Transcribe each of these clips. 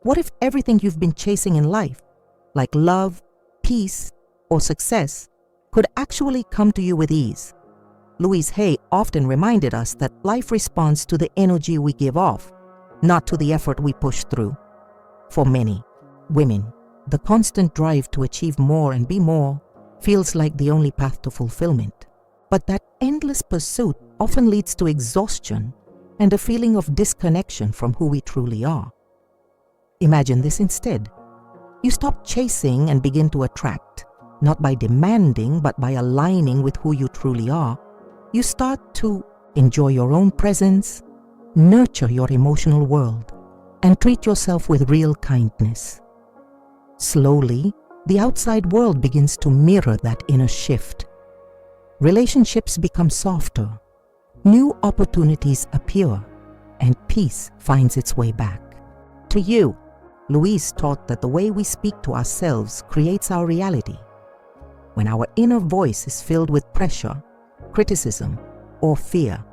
What if everything you've been chasing in life, like love, peace, or success, could actually come to you with ease? Louise Hay often reminded us that life responds to the energy we give off, not to the effort we push through. For many women, the constant drive to achieve more and be more feels like the only path to fulfillment. But that endless pursuit often leads to exhaustion and a feeling of disconnection from who we truly are. Imagine this instead. You stop chasing and begin to attract, not by demanding, but by aligning with who you truly are. You start to enjoy your own presence, nurture your emotional world, and treat yourself with real kindness. Slowly, the outside world begins to mirror that inner shift. Relationships become softer, new opportunities appear, and peace finds its way back. To you, Louise taught that the way we speak to ourselves creates our reality. When our inner voice is filled with pressure, criticism, or fear,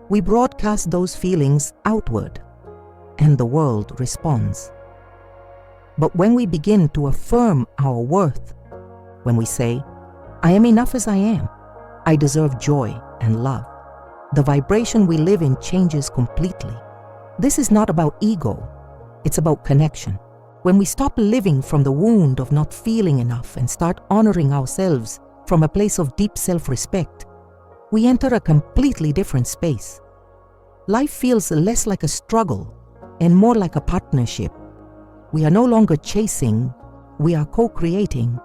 we broadcast those feelings outward, and the world responds. But when we begin to affirm our worth, when we say, "I am enough as I am, I deserve joy and love," the vibration we live in changes completely. This is not about ego, it's about connection. When we stop living from the wound of not feeling enough and start honoring ourselves from a place of deep self-respect, we enter a completely different space. Life feels less like a struggle and more like a partnership. We are no longer chasing, we are co-creating.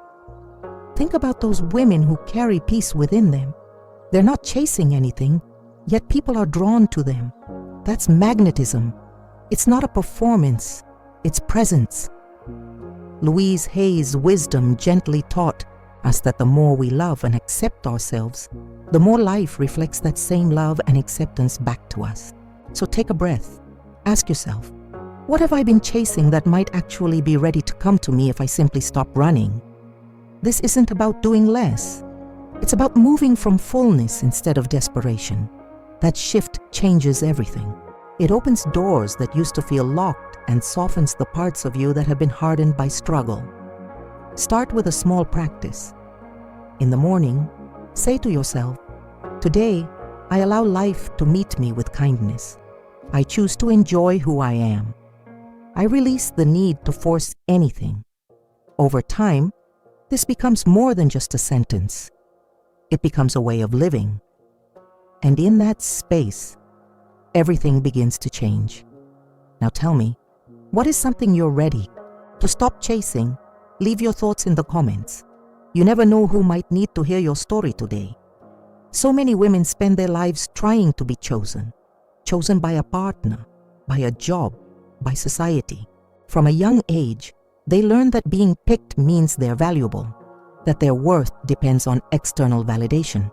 Think about those women who carry peace within them. They're not chasing anything, yet people are drawn to them. That's magnetism. It's not a performance, it's presence. Louise Hay's wisdom gently taught us that the more we love and accept ourselves, the more life reflects that same love and acceptance back to us. So take a breath. Ask yourself, what have I been chasing that might actually be ready to come to me if I simply stop running? This isn't about doing less. It's about moving from fullness instead of desperation. That shift changes everything. It opens doors that used to feel locked and softens the parts of you that have been hardened by struggle. Start with a small practice. In the morning, say to yourself, "Today, I allow life to meet me with kindness. I choose to enjoy who I am. I release the need to force anything." Over time, this becomes more than just a sentence. It becomes a way of living. And in that space, everything begins to change. Now tell me, what is something you're ready to stop chasing? Leave your thoughts in the comments. You never know who might need to hear your story today. So many women spend their lives trying to be chosen by a partner, by a job, by society. From a young age, they learn that being picked means they're valuable, that their worth depends on external validation.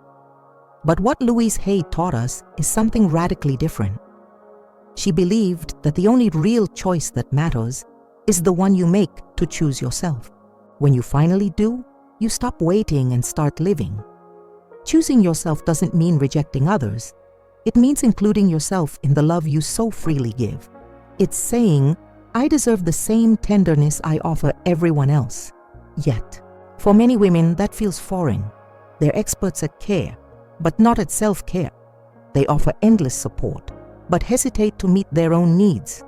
But what Louise Hay taught us is something radically different. She believed that the only real choice that matters is the one you make to choose yourself. When you finally do, you stop waiting and start living. Choosing yourself doesn't mean rejecting others. It means including yourself in the love you so freely give. It's saying, "I deserve the same tenderness I offer everyone else." Yet, for many women, that feels foreign. They're experts at care, but not at self-care. They offer endless support, but hesitate to meet their own needs.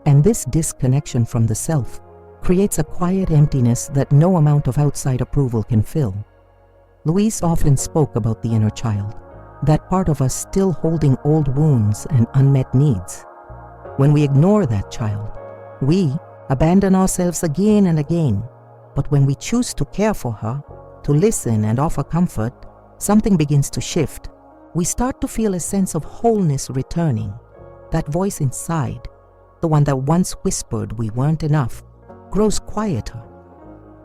And this disconnection from the self creates a quiet emptiness that no amount of outside approval can fill. Louise often spoke about the inner child, that part of us still holding old wounds and unmet needs. When we ignore that child, we abandon ourselves again and again. But when we choose to care for her, to listen and offer comfort, something begins to shift. We start to feel a sense of wholeness returning. That voice inside, the one that once whispered we weren't enough, grows quieter.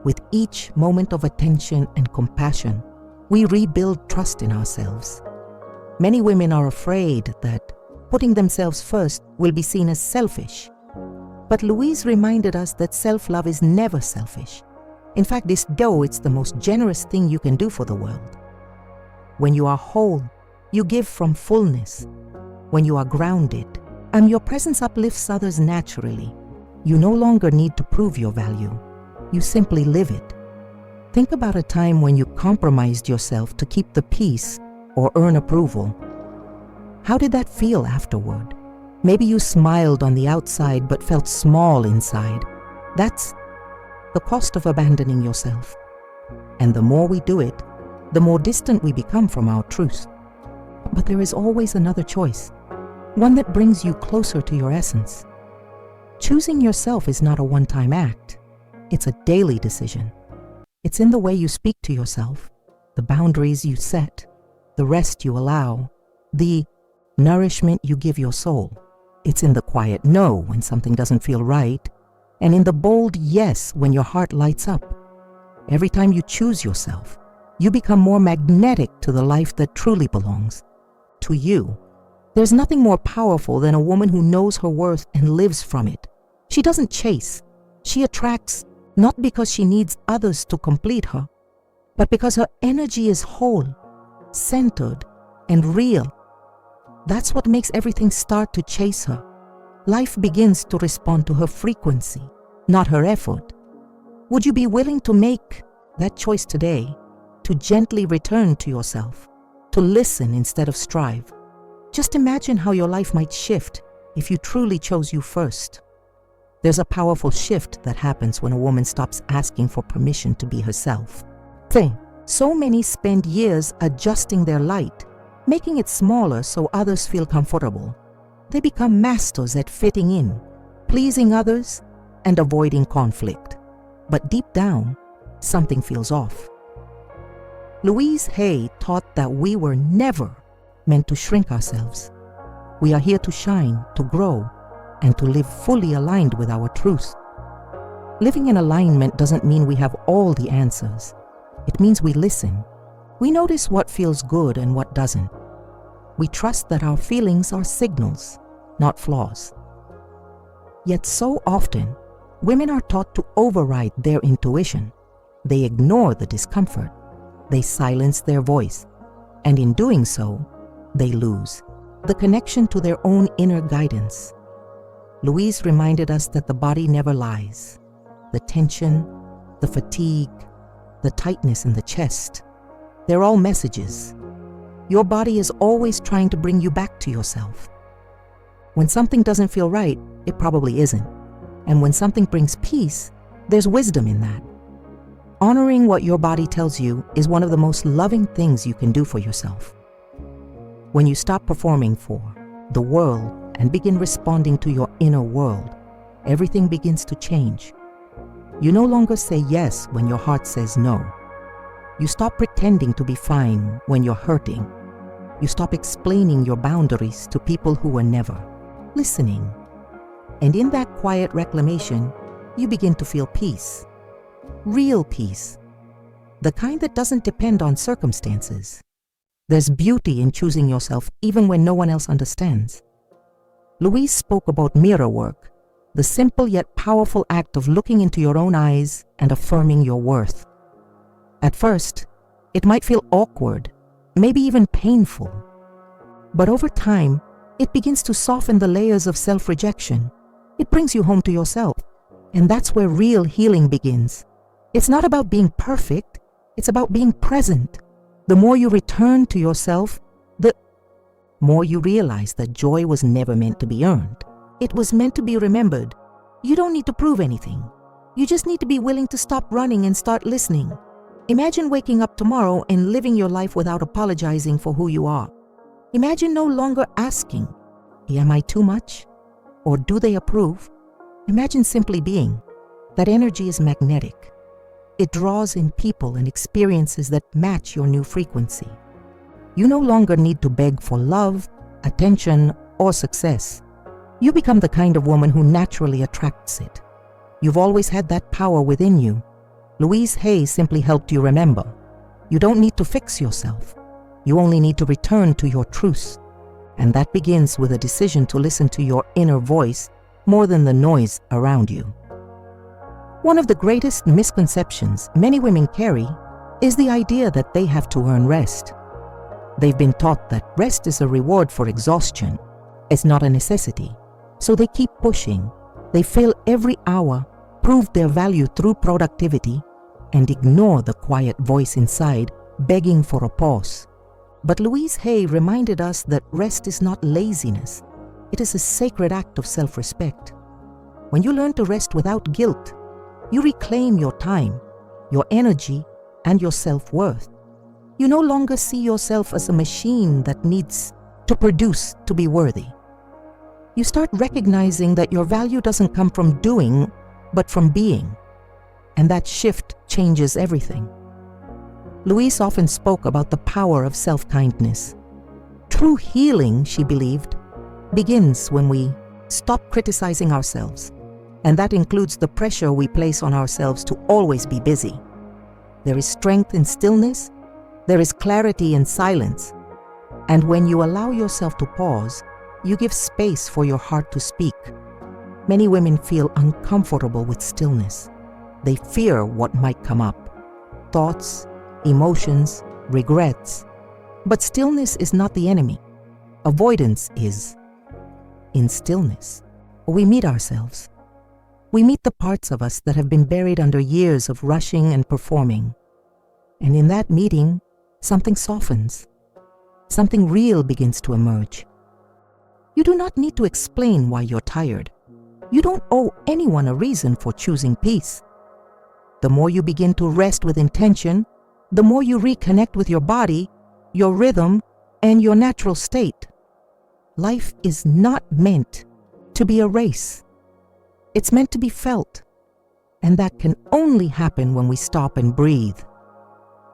With each moment of attention and compassion, we rebuild trust in ourselves. Many women are afraid that putting themselves first will be seen as selfish. But Louise reminded us that self-love is never selfish. In fact, it's the most generous thing you can do for the world. When you are whole, you give from fullness. When you are grounded, your presence uplifts others naturally. You no longer need to prove your value. You simply live it. Think about a time when you compromised yourself to keep the peace or earn approval. How did that feel afterward? Maybe you smiled on the outside but felt small inside. That's the cost of abandoning yourself. And the more we do it, the more distant we become from our truth. But there is always another choice, one that brings you closer to your essence. Choosing yourself is not a one-time act. It's a daily decision. It's in the way you speak to yourself, the boundaries you set, the rest you allow, the nourishment you give your soul. It's in the quiet no when something doesn't feel right, and in the bold yes when your heart lights up. Every time you choose yourself, you become more magnetic to the life that truly belongs to you. There's nothing more powerful than a woman who knows her worth and lives from it. She doesn't chase. She attracts not because she needs others to complete her, but because her energy is whole, centered, and real. That's what makes everything start to chase her. Life begins to respond to her frequency, not her effort. Would you be willing to make that choice today, to gently return to yourself, to listen instead of strive? Just imagine how your life might shift if you truly chose you first. There's a powerful shift that happens when a woman stops asking for permission to be herself. So many spend years adjusting their light, making it smaller so others feel comfortable. They become masters at fitting in, pleasing others, and avoiding conflict. But deep down, something feels off. Louise Hay taught that we were never meant to shrink ourselves. We are here to shine, to grow, and to live fully aligned with our truth. Living in alignment doesn't mean we have all the answers. It means we listen. We notice what feels good and what doesn't. We trust that our feelings are signals, not flaws. Yet so often, women are taught to override their intuition. They ignore the discomfort. They silence their voice. And in doing so, they lose the connection to their own inner guidance. Louise reminded us that the body never lies. The tension, the fatigue, the tightness in the chest, they're all messages. Your body is always trying to bring you back to yourself. When something doesn't feel right, it probably isn't. And when something brings peace, there's wisdom in that. Honoring what your body tells you is one of the most loving things you can do for yourself. When you stop performing for the world and begin responding to your inner world, everything begins to change. You no longer say yes when your heart says no. You stop pretending to be fine when you're hurting. You stop explaining your boundaries to people who were never listening. And in that quiet reclamation, you begin to feel peace. Real peace. The kind that doesn't depend on circumstances. There's beauty in choosing yourself even when no one else understands. Louise spoke about mirror work, the simple yet powerful act of looking into your own eyes and affirming your worth. At first, it might feel awkward, maybe even painful. But over time, it begins to soften the layers of self-rejection. It brings you home to yourself, and that's where real healing begins. It's not about being perfect, it's about being present. The more you return to yourself, the more you realize that joy was never meant to be earned. It was meant to be remembered. You don't need to prove anything. You just need to be willing to stop running and start listening. Imagine waking up tomorrow and living your life without apologizing for who you are. Imagine no longer asking, am I too much? Or do they approve? Imagine simply being. That energy is magnetic. It draws in people and experiences that match your new frequency. You no longer need to beg for love, attention, or success. You become the kind of woman who naturally attracts it. You've always had that power within you. Louise Hay simply helped you remember. You don't need to fix yourself. You only need to return to your truth. And that begins with a decision to listen to your inner voice more than the noise around you. One of the greatest misconceptions many women carry is the idea that they have to earn rest. They've been taught that rest is a reward for exhaustion. It's not a necessity. So they keep pushing, They fail every hour, prove their value through productivity, and ignore the quiet voice inside begging for a pause. But Louise Hay reminded us that rest is not laziness. It is a sacred act of self-respect. When you learn to rest without guilt, you reclaim your time, your energy, and your self-worth. You no longer see yourself as a machine that needs to produce to be worthy. You start recognizing that your value doesn't come from doing, but from being. And that shift changes everything. Louise often spoke about the power of self-kindness. True healing, she believed, begins when we stop criticizing ourselves. And that includes the pressure we place on ourselves to always be busy. There is strength in stillness. There is clarity in silence. And when you allow yourself to pause, you give space for your heart to speak. Many women feel uncomfortable with stillness. They fear what might come up. Thoughts, emotions, regrets. But stillness is not the enemy. Avoidance is. In stillness, we meet ourselves. We meet the parts of us that have been buried under years of rushing and performing. And in that meeting, something softens. Something real begins to emerge. You do not need to explain why you're tired. You don't owe anyone a reason for choosing peace. The more you begin to rest with intention, the more you reconnect with your body, your rhythm, and your natural state. Life is not meant to be a race. It's meant to be felt. And that can only happen when we stop and breathe.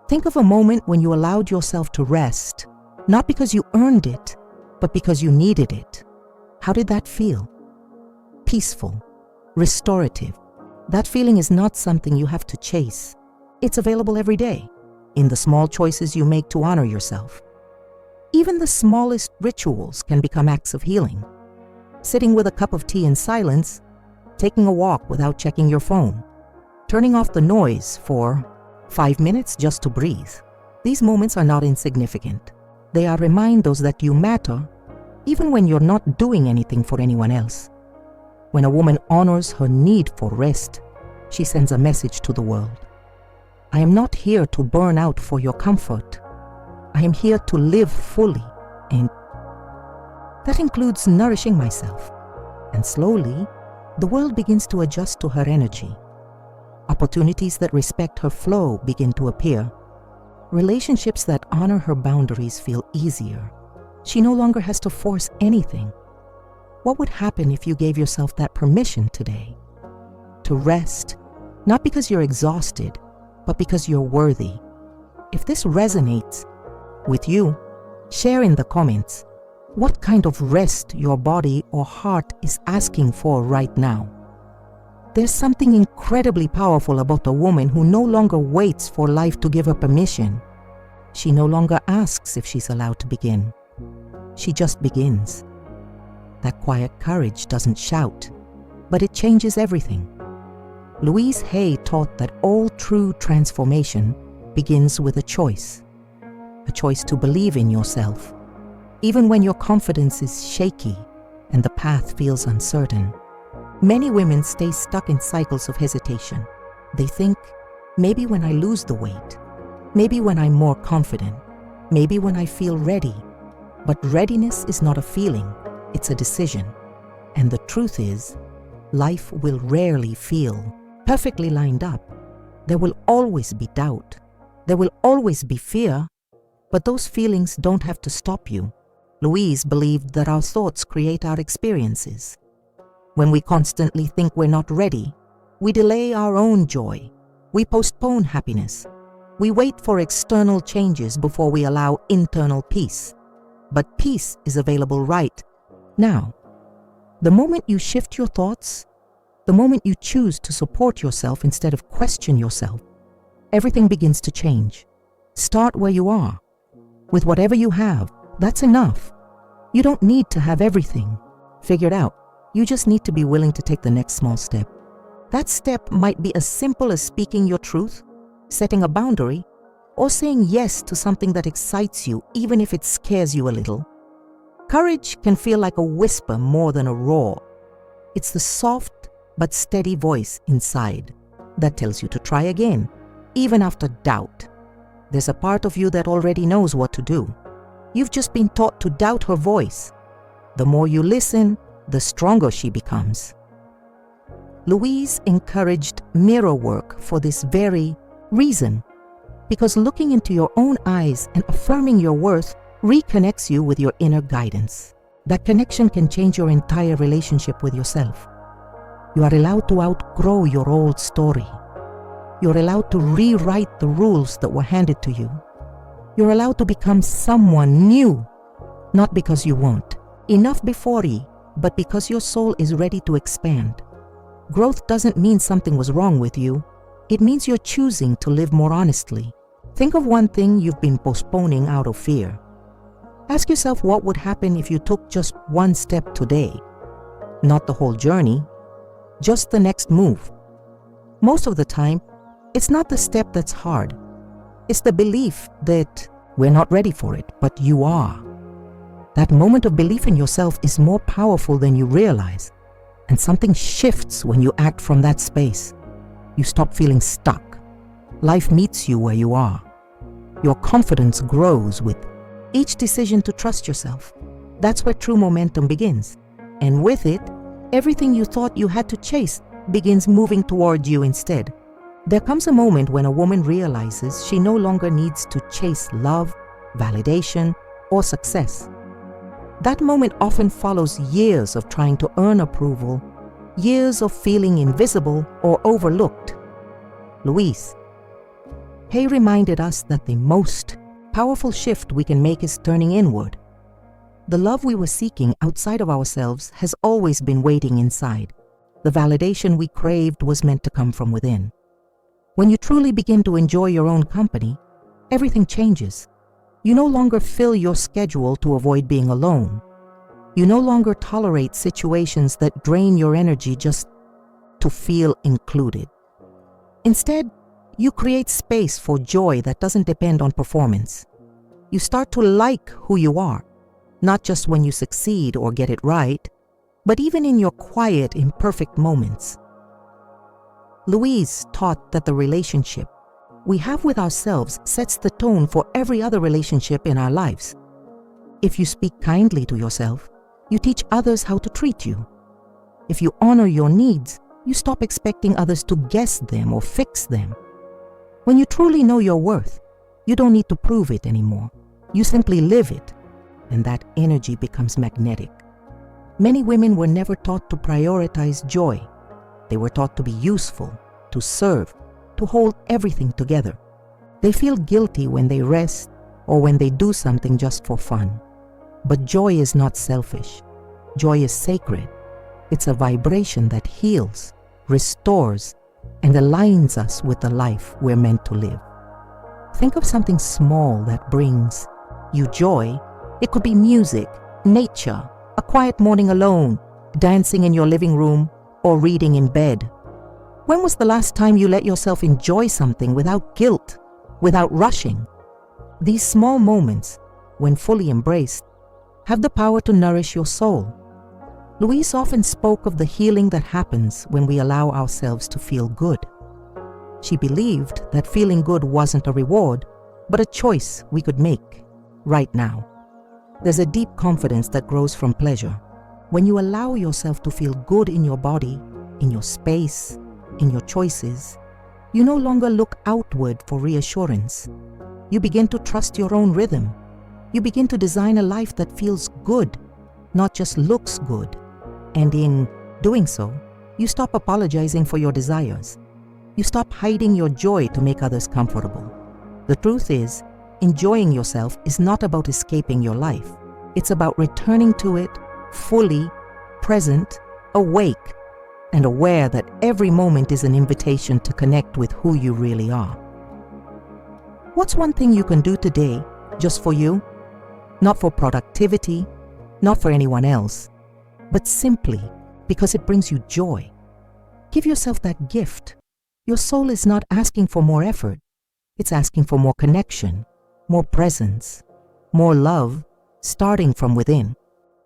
Think of a moment when you allowed yourself to rest, not because you earned it, but because you needed it. How did that feel? Peaceful, restorative. That feeling is not something you have to chase. It's available every day, in the small choices you make to honor yourself. Even the smallest rituals can become acts of healing. Sitting with a cup of tea in silence, taking a walk without checking your phone, turning off the noise for 5 minutes just to breathe. These moments are not insignificant. They are reminders that you matter, even when you're not doing anything for anyone else. When a woman honors her need for rest, she sends a message to the world. I am not here to burn out for your comfort. I am here to live fully, and that includes nourishing myself. And slowly, the world begins to adjust to her energy. Opportunities that respect her flow begin to appear. Relationships that honor her boundaries feel easier. She no longer has to force anything. What would happen if you gave yourself that permission today? To rest, not because you're exhausted, but because you're worthy. If this resonates with you, share in the comments what kind of rest your body or heart is asking for right now. There's something incredibly powerful about a woman who no longer waits for life to give her permission. She no longer asks if she's allowed to begin. She just begins. That quiet courage doesn't shout, but it changes everything. Louise Hay taught that all true transformation begins with a choice to believe in yourself, even when your confidence is shaky and the path feels uncertain. Many women stay stuck in cycles of hesitation. They think, maybe when I lose the weight, maybe when I'm more confident, maybe when I feel ready. But readiness is not a feeling, it's a decision. And the truth is, life will rarely feel perfectly lined up. There will always be doubt. There will always be fear. But those feelings don't have to stop you. Louise believed that our thoughts create our experiences. When we constantly think we're not ready, we delay our own joy. We postpone happiness. We wait for external changes before we allow internal peace. But peace is available right now. The moment you shift your thoughts, the moment you choose to support yourself instead of question yourself, everything begins to change. Start where you are. With whatever you have, that's enough. You don't need to have everything figured out. You just need to be willing to take the next small step. That step might be as simple as speaking your truth, setting a boundary, or saying yes to something that excites you, even if it scares you a little. Courage can feel like a whisper more than a roar. It's the soft, but steady voice inside that tells you to try again, even after doubt. There's a part of you that already knows what to do. You've just been taught to doubt her voice. The more you listen, the stronger she becomes. Louise encouraged mirror work for this very reason, because looking into your own eyes and affirming your worth reconnects you with your inner guidance. That connection can change your entire relationship with yourself. You are allowed to outgrow your old story. You're allowed to rewrite the rules that were handed to you. You're allowed to become someone new, not because you want enough before you, but because your soul is ready to expand. Growth doesn't mean something was wrong with you. It means you're choosing to live more honestly. Think of one thing you've been postponing out of fear. Ask yourself what would happen if you took just one step today. Not the whole journey, just the next move. Most of the time, it's not the step that's hard. It's the belief that we're not ready for it, but you are. That moment of belief in yourself is more powerful than you realize, and something shifts when you act from that space. You stop feeling stuck. Life meets you where you are. Your confidence grows with each decision to trust yourself. That's where true momentum begins. And with it, everything you thought you had to chase begins moving toward you instead. There comes a moment when a woman realizes she no longer needs to chase love, validation, or success. That moment often follows years of trying to earn approval, years of feeling invisible or overlooked. Louise Hay reminded us that the most powerful shift we can make is turning inward. The love we were seeking outside of ourselves has always been waiting inside. The validation we craved was meant to come from within. When you truly begin to enjoy your own company, everything changes. You no longer fill your schedule to avoid being alone. You no longer tolerate situations that drain your energy just to feel included. Instead, you create space for joy that doesn't depend on performance. You start to like who you are, not just when you succeed or get it right, but even in your quiet, imperfect moments. Louise taught that the relationship we have with ourselves sets the tone for every other relationship in our lives. If you speak kindly to yourself, you teach others how to treat you. If you honor your needs, you stop expecting others to guess them or fix them. When you truly know your worth, you don't need to prove it anymore. You simply live it, and that energy becomes magnetic. Many women were never taught to prioritize joy. They were taught to be useful, to serve, to hold everything together. They feel guilty when they rest or when they do something just for fun. But joy is not selfish. Joy is sacred. It's a vibration that heals, restores, and aligns us with the life we're meant to live. Think of something small that brings you joy. It could be music, nature, a quiet morning alone, dancing in your living room, or reading in bed. When was the last time you let yourself enjoy something without guilt, without rushing? These small moments, when fully embraced, have the power to nourish your soul. Louise often spoke of the healing that happens when we allow ourselves to feel good. She believed that feeling good wasn't a reward, but a choice we could make right now. There's a deep confidence that grows from pleasure. When you allow yourself to feel good in your body, in your space, in your choices, you no longer look outward for reassurance. You begin to trust your own rhythm. You begin to design a life that feels good, not just looks good. And in doing so, you stop apologizing for your desires. You stop hiding your joy to make others comfortable. The truth is, enjoying yourself is not about escaping your life. It's about returning to it fully, present, awake, and aware that every moment is an invitation to connect with who you really are. What's one thing you can do today just for you? Not for productivity, not for anyone else, but simply because it brings you joy. Give yourself that gift. Your soul is not asking for more effort. It's asking for more connection, more presence, more love, starting from within.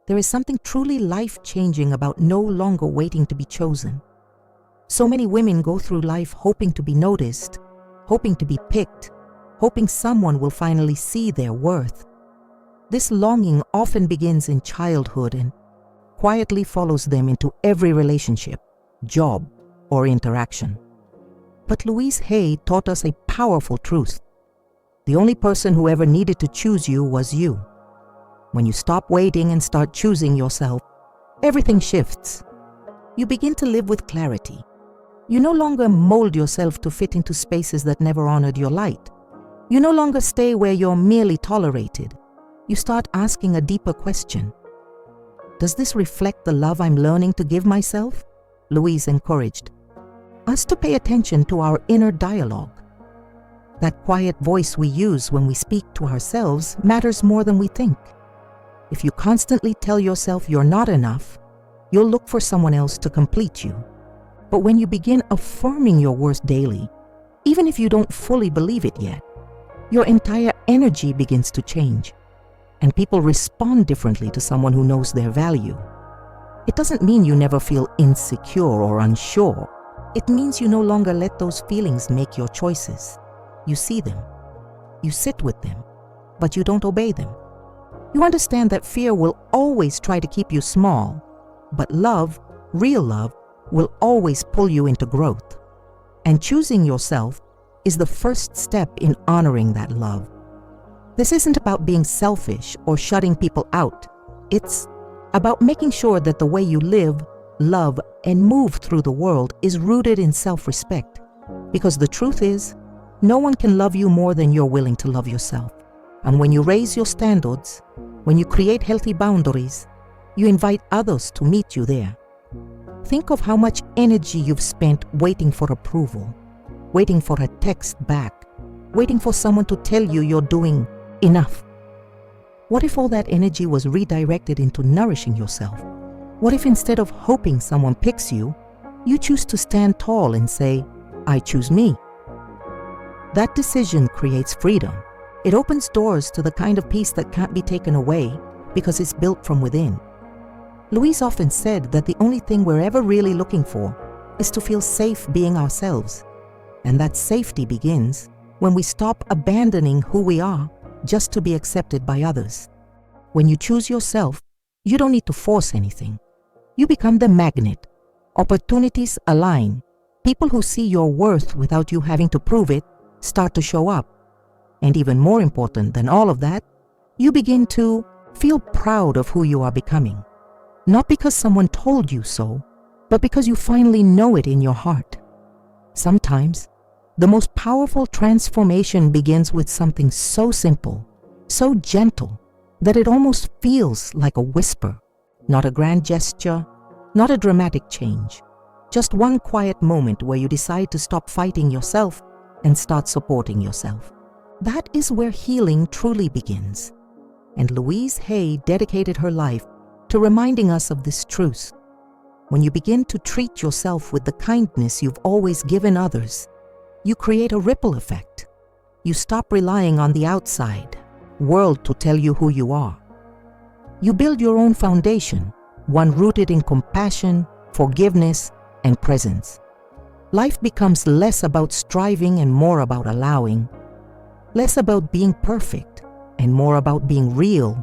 There is something truly life-changing about no longer waiting to be chosen. So many women go through life hoping to be noticed, hoping to be picked, hoping someone will finally see their worth. This longing often begins in childhood and quietly follows them into every relationship, job, or interaction. But Louise Hay taught us a powerful truth. The only person who ever needed to choose you was you. When you stop waiting and start choosing yourself, everything shifts. You begin to live with clarity. You no longer mold yourself to fit into spaces that never honored your light. You no longer stay where you're merely tolerated. You start asking a deeper question. Does this reflect the love I'm learning to give myself? Louise encouraged us to pay attention to our inner dialogue. That quiet voice we use when we speak to ourselves matters more than we think. If you constantly tell yourself you're not enough, you'll look for someone else to complete you. But when you begin affirming your worth daily, even if you don't fully believe it yet, your entire energy begins to change, and people respond differently to someone who knows their value. It doesn't mean you never feel insecure or unsure. It means you no longer let those feelings make your choices. You see them, you sit with them, but you don't obey them. You understand that fear will always try to keep you small, but love, real love, will always pull you into growth. And choosing yourself is the first step in honoring that love. This isn't about being selfish or shutting people out. It's about making sure that the way you live, love, and move through the world is rooted in self-respect. Because the truth is, no one can love you more than you're willing to love yourself. And when you raise your standards, when you create healthy boundaries, you invite others to meet you there. Think of how much energy you've spent waiting for approval, waiting for a text back, waiting for someone to tell you you're doing enough. What if all that energy was redirected into nourishing yourself? What if instead of hoping someone picks you, you choose to stand tall and say, I choose me? That decision creates freedom. It opens doors to the kind of peace that can't be taken away because it's built from within. Louise often said that the only thing we're ever really looking for is to feel safe being ourselves. And that safety begins when we stop abandoning who we are just to be accepted by others. When you choose yourself, you don't need to force anything. You become the magnet. Opportunities align. People who see your worth without you having to prove it start to show up. And even more important than all of that, you begin to feel proud of who you are becoming. Not because someone told you so, but because you finally know it in your heart. Sometimes, the most powerful transformation begins with something so simple, so gentle, that it almost feels like a whisper. Not a grand gesture, not a dramatic change. Just one quiet moment where you decide to stop fighting yourself and start supporting yourself. That is where healing truly begins. And Louise Hay dedicated her life to reminding us of this truth. When you begin to treat yourself with the kindness you've always given others, you create a ripple effect. You stop relying on the outside world to tell you who you are. You build your own foundation, one rooted in compassion, forgiveness, and presence. Life becomes less about striving and more about allowing, less about being perfect and more about being real.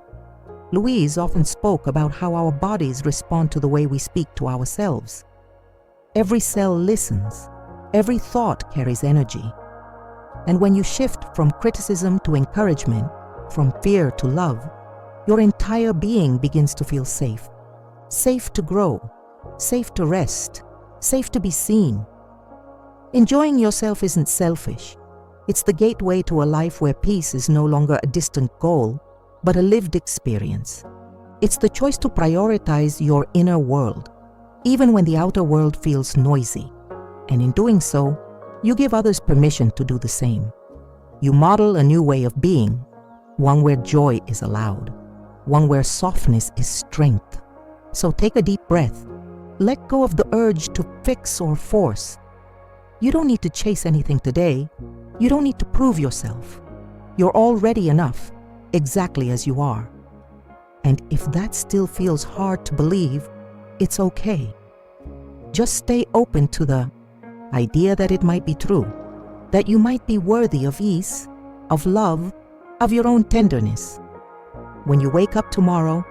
Louise often spoke about how our bodies respond to the way we speak to ourselves. Every cell listens. Every thought carries energy. And when you shift from criticism to encouragement, from fear to love, your entire being begins to feel safe. Safe to grow, safe to rest, safe to be seen. Enjoying yourself isn't selfish. It's the gateway to a life where peace is no longer a distant goal, but a lived experience. It's the choice to prioritize your inner world, even when the outer world feels noisy. And in doing so, you give others permission to do the same. You model a new way of being, one where joy is allowed, one where softness is strength. So take a deep breath. Let go of the urge to fix or force. You don't need to chase anything today. You don't need to prove yourself. You're already enough, exactly as you are. And if that still feels hard to believe, it's okay. Just stay open to the idea that it might be true, that you might be worthy of ease, of love, of your own tenderness. When you wake up tomorrow,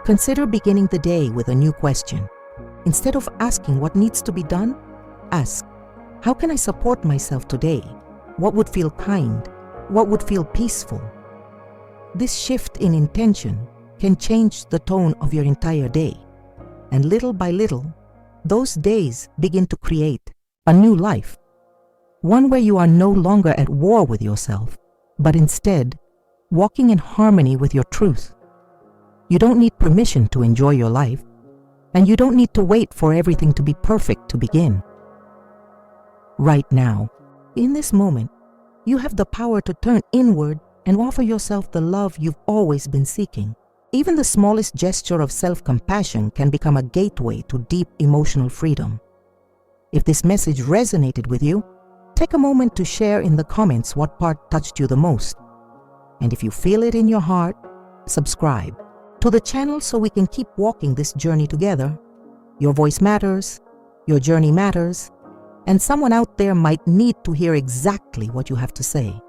consider beginning the day with a new question. Instead of asking what needs to be done, ask, how can I support myself today? What would feel kind? What would feel peaceful? This shift in intention can change the tone of your entire day. And little by little, those days begin to create a new life. One where you are no longer at war with yourself, but instead walking in harmony with your truth. You don't need permission to enjoy your life, and you don't need to wait for everything to be perfect to begin. Right now, in this moment, you have the power to turn inward and offer yourself the love you've always been seeking. Even the smallest gesture of self-compassion can become a gateway to deep emotional freedom. If this message resonated with you, take a moment to share in the comments what part touched you the most. And if you feel it in your heart, subscribe to the channel so we can keep walking this journey together. Your voice matters, your journey matters, and someone out there might need to hear exactly what you have to say.